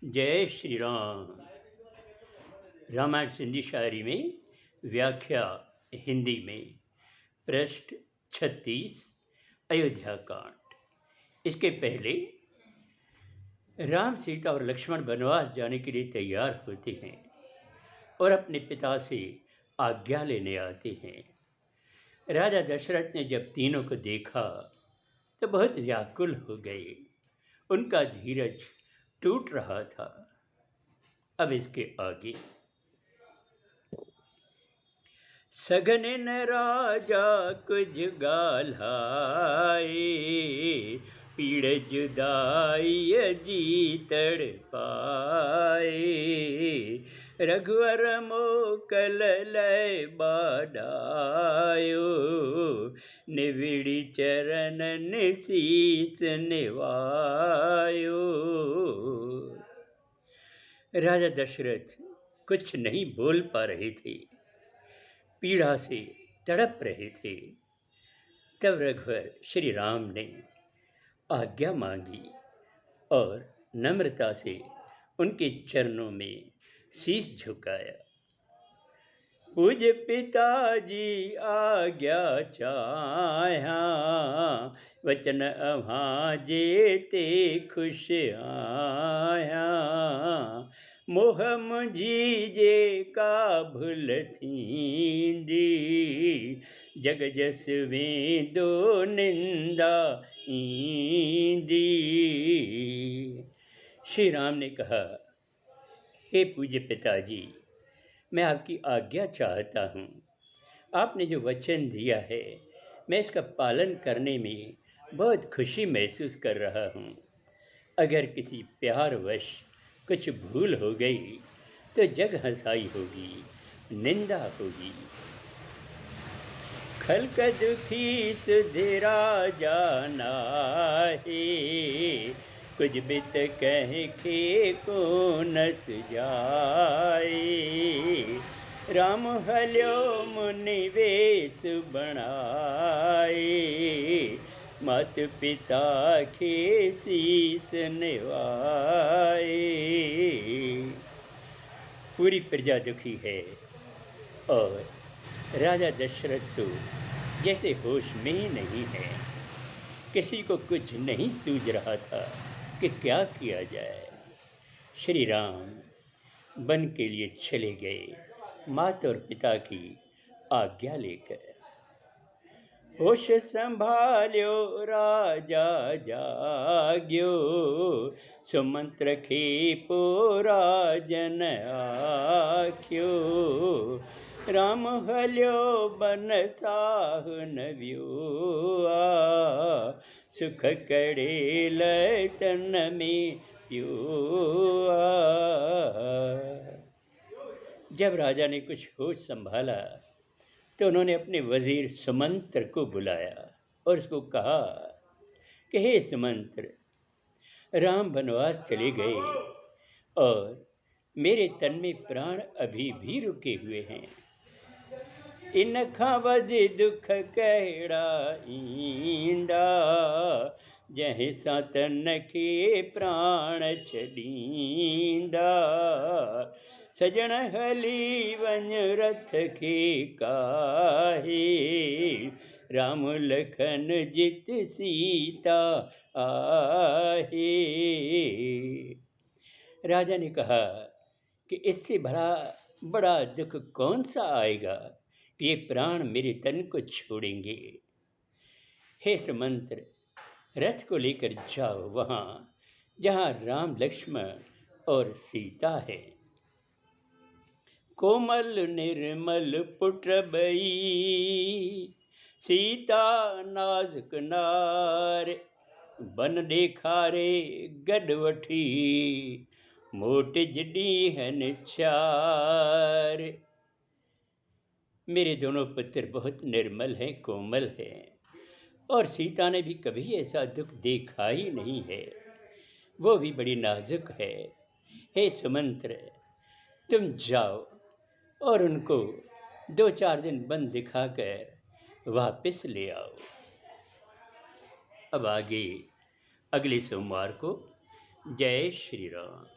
जय श्री राम। रामायण सिंधी शायरी में व्याख्या हिंदी में पृष्ठ 36 अयोध्या कांड। इसके पहले राम, सीता और लक्ष्मण वनवास जाने के लिए तैयार होते हैं और अपने पिता से आज्ञा लेने आते हैं। राजा दशरथ ने जब तीनों को देखा तो बहुत व्याकुल हो गए। उनका धीरज टूट रहा था। अब इसके आगे सघन न राजा कुछ गाल्हाए, पीड़ जुदाई जीतड़ पाए। रघुवर मोकल लय बाडायो, निविड़ी चरण निशीस निवायो। राजा दशरथ कुछ नहीं बोल पा रहे थे, पीड़ा से तड़प रहे थे। तब रघुवर श्री राम ने आज्ञा मांगी और नम्रता से उनके चरणों में शीश झुकाया। पूज्य पिताजी आज्ञा चाहा, वचन अहाँ जेते खुश आया। मोह मुझीजे का भूल थींदी, जग जस में दो निंदा ईंदी। श्री राम ने कहा, हे पूज्य पिताजी, मैं आपकी आज्ञा चाहता हूँ। आपने जो वचन दिया है, मैं इसका पालन करने में बहुत खुशी महसूस कर रहा हूँ। अगर किसी प्यारवश कुछ भूल हो गई तो जग हंसाई होगी, निंदा होगी। खलक दुखी सुधीरा जाना है, कुछ बित कह के को नस जाए। राम हल्यो मुनि वेश बनाए, मात पिता के शीस निवाए। पूरी प्रजा दुखी है और राजा दशरथ तो जैसे होश में ही नहीं है। किसी को कुछ नहीं सूझ रहा था कि क्या किया जाए। श्री राम वन के लिए चले गए, माता और पिता की आज्ञा लेकर। होश संभाल्यो राजा जाग्यो, सुमंत्र के राजन आख्यो। राम हल्यो बन साहु नव्युआ, सुख कड़े लतन में प्युआ। जब राजा ने कुछ होश संभाला तो उन्होंने अपने वजीर सुमंत्र को बुलाया और उसको कहा कि हे सुमंत्र, राम वनवास चले गए और मेरे तन में प्राण अभी भी रुके हुए हैं। इन खावद दुख कहड़ा ईंदा, जह सातन के प्राण छड़ींदा। सजन हली वन रथ के काहे, राम लखन जित सीता आहे। राजा ने कहा कि इससे बड़ा दुख कौन सा आएगा कि ये प्राण मेरे तन को छोड़ेंगे। हे सुमंत्र, रथ को लेकर जाओ वहाँ जहाँ राम, लक्ष्मण और सीता है। कोमल निर्मल पुत्र बई, सीता नाजुक नार। बन देखारे गड वठी, मोट जडी हन चार। मेरे दोनों पुत्र बहुत निर्मल हैं, कोमल हैं, और सीता ने भी कभी ऐसा दुख देखा ही नहीं है। वो भी बड़ी नाजुक है। हे सुमंत्र, तुम जाओ और उनको 2-4 दिन वन दिखाकर वापस ले आओ। अब आगे अगले सोमवार को। जय श्री राम।